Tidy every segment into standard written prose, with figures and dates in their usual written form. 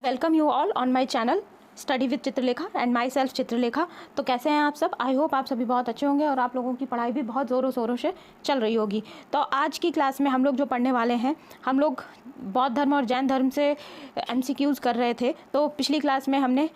Welcome you all on my channel study with Chitralekha and my self Chitralekha. तो कैसे हैं आप सब? आई होप आप सभी बहुत अच्छे होंगे और आप लोगों की पढ़ाई भी बहुत ज़ोरों शोरों से चल रही होगी। तो आज की क्लास में हम लोग जो पढ़ने वाले हैं, हम लोग बौद्ध धर्म और जैन धर्म से MCQs कर रहे थे। तो पिछली क्लास में हमने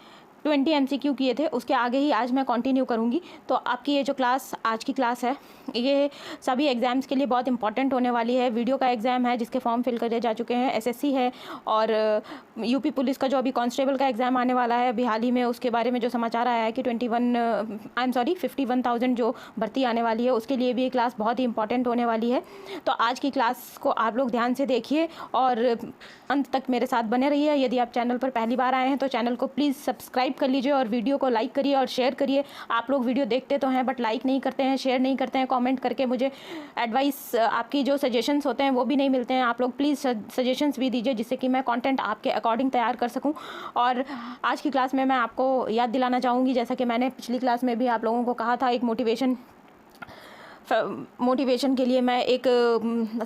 20 MCQ किए थे, उसके आगे ही आज मैं कंटिन्यू करूंगी। तो आपकी ये जो क्लास आज की क्लास है, ये सभी एग्ज़ाम्स के लिए बहुत इंपॉर्टेंट होने वाली है। वीडियो का एग्ज़ाम है जिसके फॉर्म फिल करे जा चुके हैं, SSC है और यूपी पुलिस का जो अभी कांस्टेबल का एग्ज़ाम आने वाला है अभी हाल ही में, उसके बारे में जो समाचार आया है कि 51,000 जो भर्ती आने वाली है, उसके लिए भी ये क्लास बहुत ही इंपॉर्टेंट होने वाली है। तो आज की क्लास को आप लोग ध्यान से देखिए और अंत तक मेरे साथ बने रहिए। यदि आप चैनल पर पहली बार आए हैं तो चैनल को प्लीज़ सब्सक्राइब कर लीजिए और वीडियो को लाइक करिए और शेयर करिए। आप लोग वीडियो देखते तो हैं बट लाइक नहीं करते हैं, शेयर नहीं करते हैं, कमेंट करके मुझे एडवाइस, आपकी जो सजेशंस होते हैं वो भी नहीं मिलते हैं। आप लोग प्लीज़ सजेशंस भी दीजिए जिससे कि मैं कंटेंट आपके अकॉर्डिंग तैयार कर सकूं। और आज की क्लास में मैं आपको याद दिलाना चाहूँगी, जैसा कि मैंने पिछली क्लास में भी आप लोगों को कहा था, एक मोटिवेशन के लिए मैं एक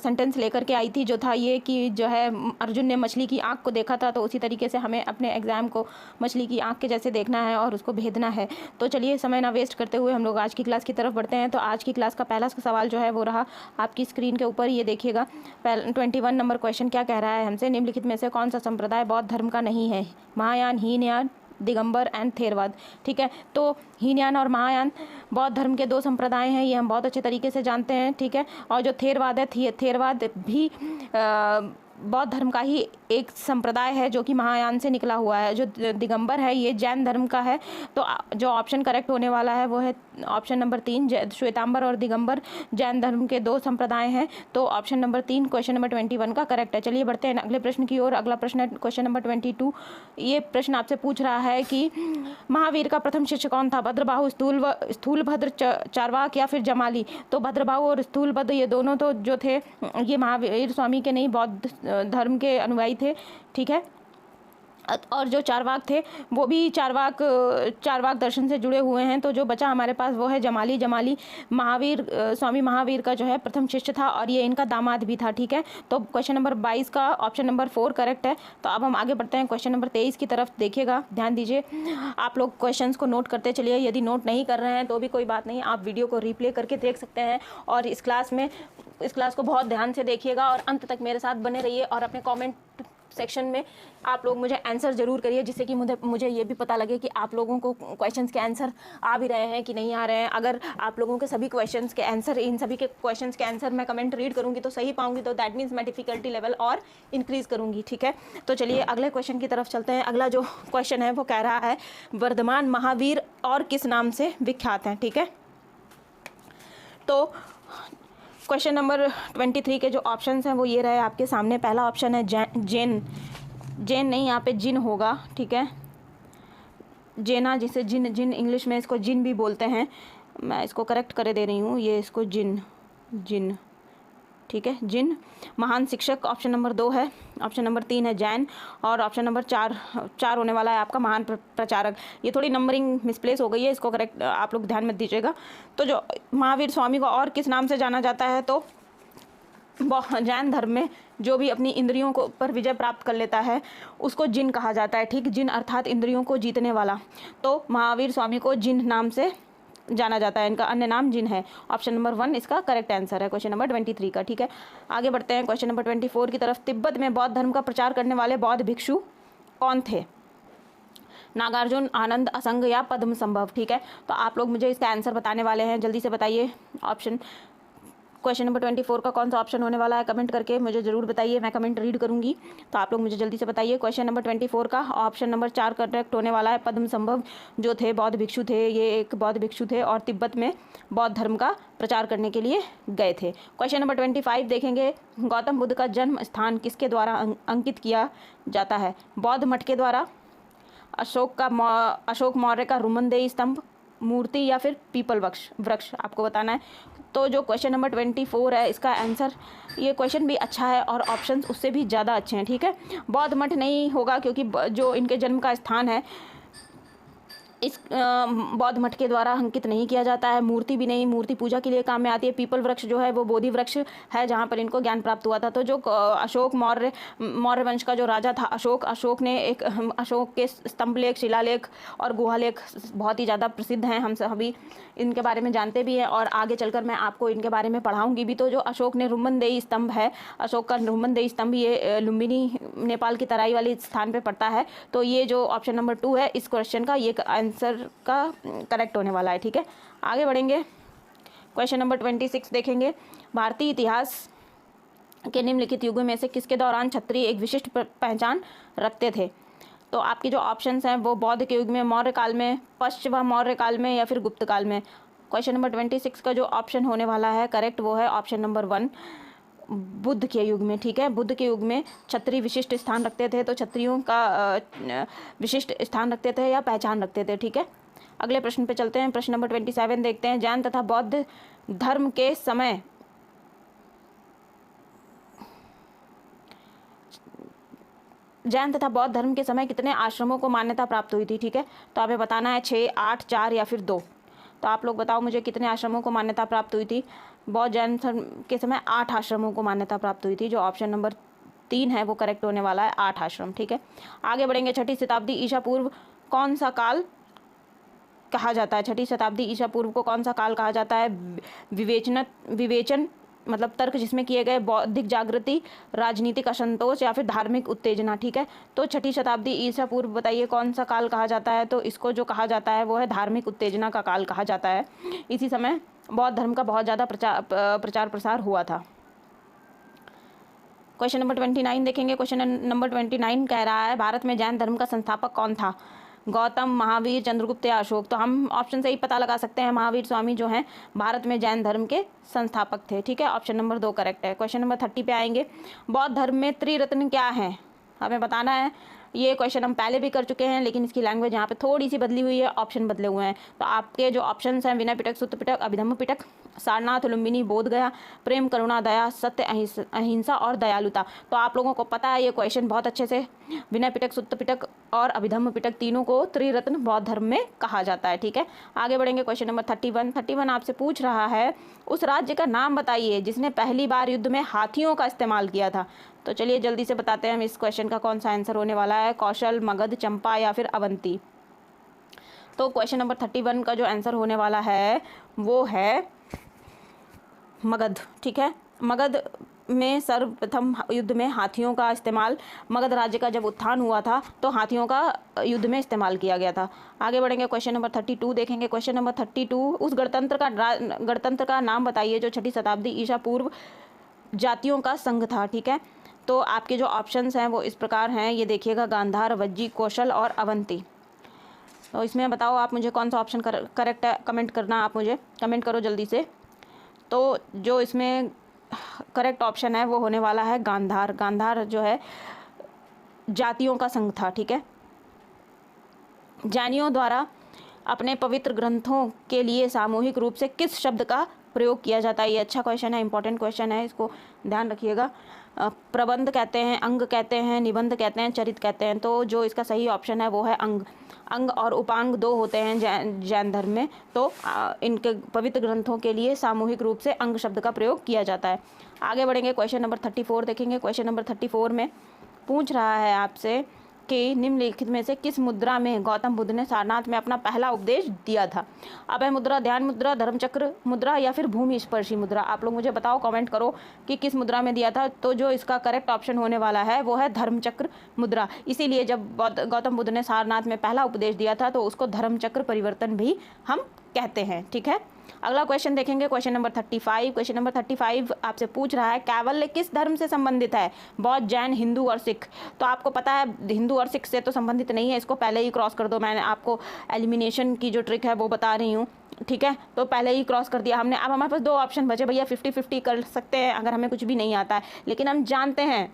सेंटेंस लेकर के आई थी, जो था ये कि जो है अर्जुन ने मछली की आँख को देखा था, तो उसी तरीके से हमें अपने एग्ज़ाम को मछली की आँख के जैसे देखना है और उसको भेदना है। तो चलिए समय ना वेस्ट करते हुए हम लोग आज की क्लास की तरफ बढ़ते हैं। तो आज की क्लास का पहला सवाल जो है वो रहा आपकी स्क्रीन के ऊपर, ये देखिएगा। 21 नंबर क्वेश्चन क्या कह रहा है हमसे? निम्नलिखित में से कौन सा संप्रदाय बौद्ध धर्म का नहीं है? महायान, हीनयान, दिगंबर एंड थेरवाद। ठीक है, तो हीनयान और महायान बौद्ध धर्म के दो संप्रदाय हैं, ये हम बहुत अच्छे तरीके से जानते हैं। ठीक है, और जो थेरवाद है, थेरवाद भी बौद्ध धर्म का ही एक संप्रदाय है जो कि महायान से निकला हुआ है। जो दिगंबर है ये जैन धर्म का है। तो जो ऑप्शन करेक्ट होने वाला है वो है ऑप्शन नंबर 3। श्वेतांबर और दिगंबर जैन धर्म के दो संप्रदाय हैं। तो ऑप्शन नंबर 3 क्वेश्चन नंबर 21 का करेक्ट है। चलिए बढ़ते हैं अगले प्रश्न की ओर। अगला प्रश्न है क्वेश्चन नंबर 22। ये प्रश्न आपसे पूछ रहा है कि महावीर का प्रथम शिष्य कौन था? भद्रबाहु, स्थूलभद्र, चार्वाक या फिर जमाली? तो भद्रबाहु और स्थूलभद्र ये दोनों तो जो थे ये महावीर स्वामी के नहीं, बौद्ध धर्म के अनुयायी थे। ठीक है, और जो चारवाक थे वो भी चारवाक दर्शन से जुड़े हुए हैं। तो जो बचा हमारे पास वो है जमाली। जमाली महावीर स्वामी महावीर का जो है प्रथम शिष्य था और ये इनका दामाद भी था। ठीक है, तो क्वेश्चन नंबर 22 का ऑप्शन नंबर 4 करेक्ट है। तो अब हम आगे बढ़ते हैं क्वेश्चन नंबर 23 की तरफ। देखिएगा, ध्यान दीजिए, आप लोग क्वेश्चंस को नोट करते चलिए। यदि नोट नहीं कर रहे हैं तो भी कोई बात नहीं, आप वीडियो को रिप्ले करके देख सकते हैं। और इस क्लास को बहुत ध्यान से देखिएगा और अंत तक मेरे साथ बने रहिए। और अपने कमेंट सेक्शन में आप लोग मुझे आंसर ज़रूर करिए, जिससे कि मुझे ये भी पता लगे कि आप लोगों को क्वेश्चंस के आंसर आ भी रहे हैं कि नहीं आ रहे हैं। अगर आप लोगों के सभी क्वेश्चंस के आंसर, इन सभी के क्वेश्चंस के आंसर मैं कमेंट रीड करूंगी तो सही पाऊंगी, तो दैट मीन्स मैं डिफ़िकल्टी लेवल और इंक्रीज़ करूंगी। ठीक है, तो चलिए अगले क्वेश्चन की तरफ चलते हैं। अगला जो क्वेश्चन है वो कह रहा है वर्धमान महावीर और किस नाम से विख्यात हैं? ठीक है, तो क्वेश्चन नंबर 23 के जो ऑप्शंस हैं वो ये रहे आपके सामने। पहला ऑप्शन है जैन नहीं, यहाँ पे जिन होगा। ठीक है, जैना, जिसे जिन इंग्लिश में इसको जिन भी बोलते हैं, मैं इसको करेक्ट कर दे रही हूँ, ये इसको जिन। ठीक है, जिन। महान शिक्षक ऑप्शन नंबर 2 है। ऑप्शन नंबर 3 है जैन और ऑप्शन नंबर 4 होने वाला है आपका महान प्रचारक। ये थोड़ी नंबरिंग मिसप्लेस हो गई है, इसको करेक्ट आप लोग ध्यान मत दीजिएगा। तो जो महावीर स्वामी को और किस नाम से जाना जाता है? तो जैन धर्म में जो भी अपनी इंद्रियों को पर विजय प्राप्त कर लेता है उसको जिन कहा जाता है। ठीक, जिन अर्थात इंद्रियों को जीतने वाला। तो महावीर स्वामी को जिन नाम से जाना जाता है, इनका अन्य नाम जिन है। ऑप्शन नंबर 1 इसका करेक्ट आंसर है क्वेश्चन नंबर 23 का। ठीक है, आगे बढ़ते हैं क्वेश्चन नंबर 24 की तरफ। तिब्बत में बौद्ध धर्म का प्रचार करने वाले बौद्ध भिक्षु कौन थे? नागार्जुन, आनंद, असंग या पद्म संभव? ठीक है, तो आप लोग मुझे इसका आंसर बताने वाले हैं, जल्दी से बताइए। ऑप्शन क्वेश्चन नंबर 24 का कौन सा ऑप्शन होने वाला है कमेंट करके मुझे ज़रूर बताइए, मैं कमेंट रीड करूंगी। तो आप लोग मुझे जल्दी से बताइए। क्वेश्चन नंबर 24 का ऑप्शन नंबर 4 करेक्ट होने वाला है। पद्म संभव जो थे बौद्ध भिक्षु थे, ये एक बौद्ध भिक्षु थे और तिब्बत में बौद्ध धर्म का प्रचार करने के लिए गए थे। क्वेश्चन नंबर 25 देखेंगे, गौतम बुद्ध का जन्म स्थान किसके द्वारा अंकित किया जाता है? बौद्ध मठ के द्वारा, अशोक मौर्य का रुमनदेही स्तंभ, मूर्ति या फिर पीपल वृक्ष? आपको बताना है। तो जो क्वेश्चन नंबर 24 है इसका आंसर, ये क्वेश्चन भी अच्छा है और ऑप्शंस उससे भी ज़्यादा अच्छे हैं। ठीक है, बौद्ध मठ नहीं होगा क्योंकि जो इनके जन्म का स्थान है इस बौद्ध मठ के द्वारा अंकित नहीं किया जाता है। मूर्ति भी नहीं, मूर्ति पूजा के लिए काम में आती है। पीपल वृक्ष जो है वो बोधि वृक्ष है जहाँ पर इनको ज्ञान प्राप्त हुआ था। तो जो अशोक मौर्य वंश का जो राजा था अशोक ने एक अशोक के स्तंभलेख, शिलालेख और गुहालेख बहुत ही ज़्यादा प्रसिद्ध हैं, हम सभी इनके बारे में जानते भी हैं और आगे चलकर मैं आपको इनके बारे में पढ़ाऊँगी भी। तो जो अशोक ने रुम्बनदेही स्तंभ है, अशोक का रुम्बनदेही स्तंभ ये लुम्बिनी नेपाल की तराई वाली स्थान पर पड़ता है। तो ये जो ऑप्शन नंबर 2 है इस क्वेश्चन का, ये आंसर का करेक्ट होने वाला है। ठीक है, आगे बढ़ेंगे। क्वेश्चन नंबर 26 देखेंगे। भारतीय इतिहास के निम्नलिखित युगों में से किसके दौरान क्षत्रिय एक विशिष्ट पहचान रखते थे? तो आपके जो ऑप्शंस हैं वो बौद्ध के युग में, मौर्य काल में, पश्चिम मौर्य काल में या फिर गुप्त काल में। क्वेश्चन नंबर 26 का जो ऑप्शन होने वाला है करेक्ट वो है ऑप्शन नंबर 1, बुद्ध के युग में। ठीक है, बुद्ध के युग में क्षत्रिय विशिष्ट स्थान रखते थे, तो क्षत्रियों का विशिष्ट स्थान रखते थे या पहचान रखते थे। ठीक है, अगले प्रश्न पे चलते हैं। प्रश्न नंबर 27 देखते हैं। जैन तथा बौद्ध धर्म के समय कितने आश्रमों को मान्यता प्राप्त हुई थी? ठीक है, तो हमें बताना है 6, 8, 4 या फिर 2। तो आप लोग बताओ मुझे कितने आश्रमों को मान्यता प्राप्त हुई थी? बौद्ध जैन धर्म के समय 8 आश्रमों को मान्यता प्राप्त हुई थी। जो ऑप्शन नंबर 3 है वो करेक्ट होने वाला है, 8 आश्रम। ठीक है, आगे बढ़ेंगे। 6ठी शताब्दी ईसा पूर्व कौन सा काल कहा जाता है? 6ठी शताब्दी ईसा पूर्व को कौन सा काल कहा जाता है? विवेचन मतलब तर्क जिसमें किए गए, बौद्धिक जागृति, राजनीतिक असंतोष या फिर धार्मिक उत्तेजना। ठीक है, तो 6ठी शताब्दी ईसा पूर्व बताइए कौन सा काल कहा जाता है? तो इसको जो कहा जाता है वो है धार्मिक उत्तेजना का काल कहा जाता है। इसी समय बौद्ध धर्म का बहुत ज़्यादा प्रचार प्रसार हुआ था। क्वेश्चन नंबर 29 देखेंगे। क्वेश्चन नंबर 29 कह रहा है भारत में जैन धर्म का संस्थापक कौन था? गौतम, महावीर, चंद्रगुप्त या अशोक? तो हम ऑप्शन से ही पता लगा सकते हैं, महावीर स्वामी जो हैं भारत में जैन धर्म के संस्थापक थे। ठीक है, ऑप्शन नंबर 2 करेक्ट है। क्वेश्चन नंबर 30 पे आएंगे। बौद्ध धर्म में त्रिरत्न क्या है? हमें बताना है। ये क्वेश्चन हम पहले भी कर चुके हैं लेकिन इसकी लैंग्वेज यहाँ पे थोड़ी सी बदली हुई है, ऑप्शन बदले हुए हैं। तो आपके जो ऑप्शंस हैं विनय पिटक, सूत्र पिटक, अभिधम्म पिटक, सारनाथ, लुम्बिनी, बोध गया, प्रेम, करुणा, दया, सत्य, अहिंसा और दयालुता। तो आप लोगों को पता है ये क्वेश्चन बहुत अच्छे से, विनय पिटक, सूत्र पिटक और अभिधम्म पिटक तीनों को त्रिरत्न बौद्ध धर्म में कहा जाता है। ठीक है, आगे बढ़ेंगे। क्वेश्चन नंबर 31 आपसे पूछ रहा है उस राज्य का नाम बताइए जिसने पहली बार युद्ध में हाथियों का इस्तेमाल किया था। तो चलिए जल्दी से बताते हैं हम इस क्वेश्चन का कौन सा आंसर होने वाला है, कौशल, मगध, चंपा या फिर अवंती। तो क्वेश्चन नंबर 31 का जो आंसर होने वाला है वो है मगध। ठीक है, मगध में सर्वप्रथम युद्ध में हाथियों का इस्तेमाल, मगध राज्य का जब उत्थान हुआ था तो हाथियों का युद्ध में इस्तेमाल किया गया था। आगे बढ़ेंगे। क्वेश्चन नंबर 32 देखेंगे। क्वेश्चन नंबर 32 उस गणतंत्र का नाम बताइए जो 6ठी शताब्दी ईसा पूर्व जातियों का संघ था। ठीक है, तो आपके जो ऑप्शंस हैं वो इस प्रकार हैं, ये देखिएगा, गांधार, वज्जी, कौशल और अवंती। तो इसमें बताओ आप मुझे कौन सा ऑप्शन करेक्ट है, कमेंट करना, आप मुझे कमेंट करो जल्दी से। तो जो इसमें करेक्ट ऑप्शन है वो होने वाला है गांधार। गांधार जो है जातियों का संघ था। ठीक है, जैनियों द्वारा अपने पवित्र ग्रंथों के लिए सामूहिक रूप से किस शब्द का प्रयोग किया जाता है? ये अच्छा क्वेश्चन है, इंपॉर्टेंट क्वेश्चन है, इसको ध्यान रखिएगा। प्रबंध कहते हैं, अंग कहते हैं, निबंध कहते हैं, चरित कहते हैं। तो जो इसका सही ऑप्शन है वो है अंग। अंग और उपांग 2 होते हैं जैन धर्म में, तो इनके पवित्र ग्रंथों के लिए सामूहिक रूप से अंग शब्द का प्रयोग किया जाता है। आगे बढ़ेंगे। क्वेश्चन नंबर 34 देखेंगे। क्वेश्चन नंबर 34 में पूछ रहा है आपसे कि निम्नलिखित में से किस मुद्रा में गौतम बुद्ध ने सारनाथ में अपना पहला उपदेश दिया था? अभय मुद्रा, ध्यान मुद्रा, धर्मचक्र मुद्रा या फिर भूमि स्पर्शी मुद्रा? आप लोग मुझे बताओ, कमेंट करो कि किस मुद्रा में दिया था। तो जो इसका करेक्ट ऑप्शन होने वाला है वो है धर्मचक्र मुद्रा। इसीलिए जब गौतम बुद्ध ने सारनाथ में पहला उपदेश दिया था तो उसको धर्मचक्र परिवर्तन भी हम कहते हैं। ठीक है, अगला क्वेश्चन देखेंगे। Question number 35। क्वेश्चन नंबर 35 आपसे पूछ रहा है कैवल्य किस धर्म से संबंधित है? बौद्ध, जैन, हिंदू और सिख? तो आपको पता है हिंदू और सिख से तो संबंधित नहीं है, इसको पहले ही क्रॉस कर दो। मैंने आपको एलिमिनेशन की जो ट्रिक है वो बता रही हूँ। ठीक है, तो पहले ही क्रॉस कर दिया हमने। अब हमारे पास 2 ऑप्शन बचे भैया, 50-50 कर सकते हैं अगर हमें कुछ भी नहीं आता है। लेकिन हम जानते हैं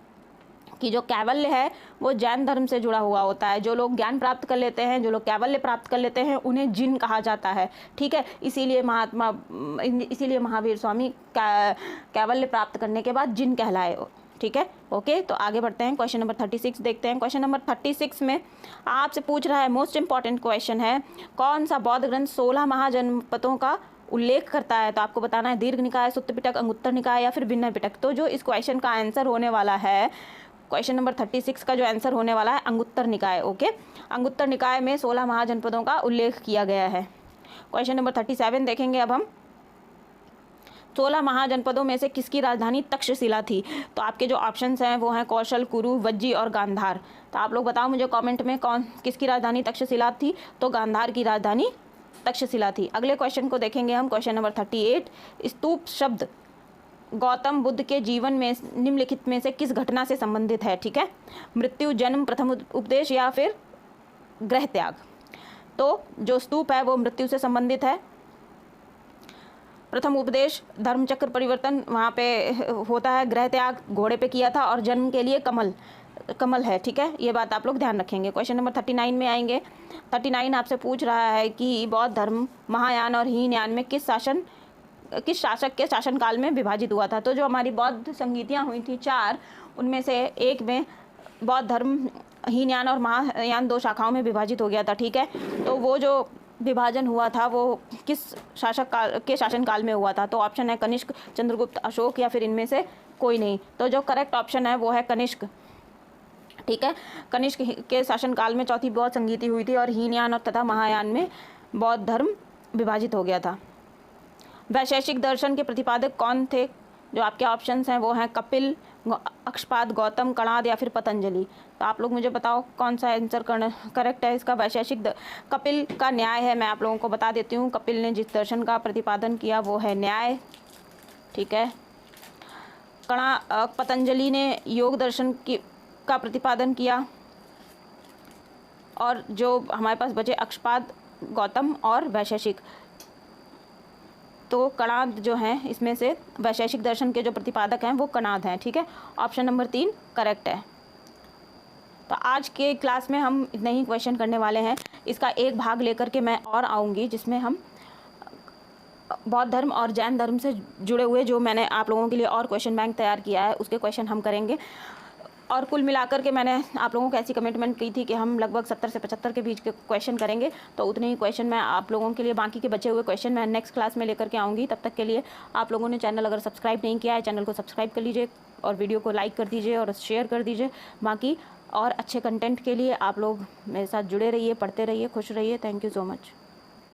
कि जो कैवल्य है वो जैन धर्म से जुड़ा हुआ होता है। जो लोग ज्ञान प्राप्त कर लेते हैं, जो लोग कैवल्य प्राप्त कर लेते हैं, उन्हें जिन कहा जाता है। ठीक है, इसीलिए महावीर स्वामी कैवल्य प्राप्त करने के बाद जिन कहलाए। ठीक है। ओके, तो आगे बढ़ते हैं, क्वेश्चन नंबर 36 देखते हैं। क्वेश्चन नंबर 36 में आपसे पूछ रहा है, मोस्ट इंपॉर्टेंट क्वेश्चन है, कौन सा बौद्ध ग्रंथ 16 महाजनपदों का उल्लेख करता है? तो आपको बताना है दीर्घ निकाय, सुत्त पिटक, अंगुत्तर निकाय या फिर भिन्न पिटक। तो जो इस क्वेश्चन का आंसर होने वाला है, क्वेश्चन नंबर 36 का जो आंसर होने वाला है, अंगुत्तर निकाय। ओके, अंगुत्तर निकाय में 16 महाजनपदों का उल्लेख किया गया है। क्वेश्चन नंबर 37 देखेंगे अब हम, 16 महाजनपदों में से किसकी राजधानी तक्षशिला थी? तो आपके जो ऑप्शंस हैं वो हैं कौशल, कुरु, वज्जी और गांधार। तो आप लोग बताओ मुझे कमेंट में किसकी राजधानी तक्षशिला थी? तो गांधार की राजधानी तक्षशिला थी। अगले क्वेश्चन को देखेंगे हम, क्वेश्चन नंबर 38, स्तूप शब्द गौतम बुद्ध के जीवन में निम्नलिखित में से किस घटना से संबंधित है? ठीक है, मृत्यु, जन्म, प्रथम उपदेश या फिर गृह त्याग। तो जो स्तूप है वो मृत्यु से संबंधित है, प्रथम उपदेश धर्मचक्र परिवर्तन वहाँ पे होता है, गृह त्याग घोड़े पे किया था, और जन्म के लिए कमल है। ठीक है, ये बात आप लोग ध्यान रखेंगे। क्वेश्चन नंबर 39 में आएंगे। 39 आपसे पूछ रहा है कि बौद्ध धर्म महायान और हीनयान में किस शासक के शासनकाल में विभाजित हुआ था? तो जो हमारी बौद्ध संगीतियाँ हुई थी 4, उनमें से एक में बौद्ध धर्म हीनयान और महायान 2 शाखाओं में विभाजित हो गया था। ठीक है, तो वो जो विभाजन हुआ था वो किस शासक काल के शासनकाल में हुआ था? तो ऑप्शन है कनिष्क, चंद्रगुप्त, अशोक या फिर इनमें से कोई नहीं। तो जो करेक्ट ऑप्शन है वो है कनिष्क। ठीक है, कनिष्क के शासनकाल में चौथी बौद्ध संगीति हुई थी और हीनयान और तथा महायान में बौद्ध धर्म विभाजित हो गया था। वैशेषिक दर्शन के प्रतिपादक कौन थे? जो आपके ऑप्शंस हैं वो हैं कपिल, अक्षपाद, गौतम, कणाद या फिर पतंजलि। तो आप लोग मुझे बताओ कौन सा आंसर करेक्ट है इसका? कपिल का न्याय है। मैं आप लोगों को बता देती हूँ, कपिल ने जिस दर्शन का प्रतिपादन किया वो है न्याय। ठीक है, पतंजलि ने योग दर्शन का प्रतिपादन किया, और जो हमारे पास बचे अक्षपाद, गौतम और वैशेषिक। तो कणाद जो हैं इसमें से वैशेषिक दर्शन के जो प्रतिपादक हैं वो कणाद हैं। ठीक है, ऑप्शन नंबर 3 करेक्ट है। तो आज के क्लास में हम इतने ही क्वेश्चन करने वाले हैं। इसका एक भाग लेकर के मैं और आऊँगी जिसमें हम बौद्ध धर्म और जैन धर्म से जुड़े हुए जो मैंने आप लोगों के लिए और क्वेश्चन बैंक तैयार किया है उसके क्वेश्चन हम करेंगे। और कुल मिलाकर के मैंने आप लोगों को ऐसी कमिटमेंट की थी कि हम लगभग 70 से 75 के बीच के क्वेश्चन करेंगे। तो उतने ही क्वेश्चन मैं आप लोगों के लिए, बाकी के बचे हुए क्वेश्चन मैं नेक्स्ट क्लास में लेकर के आऊँगी। तब तक के लिए आप लोगों ने चैनल अगर सब्सक्राइब नहीं किया है, चैनल को सब्सक्राइब कर लीजिए और वीडियो को लाइक कर दीजिए और शेयर कर दीजिए। बाकी और अच्छे कंटेंट के लिए आप लोग मेरे साथ जुड़े रहिए, पढ़ते रहिए, खुश रहिए। Thank you so much.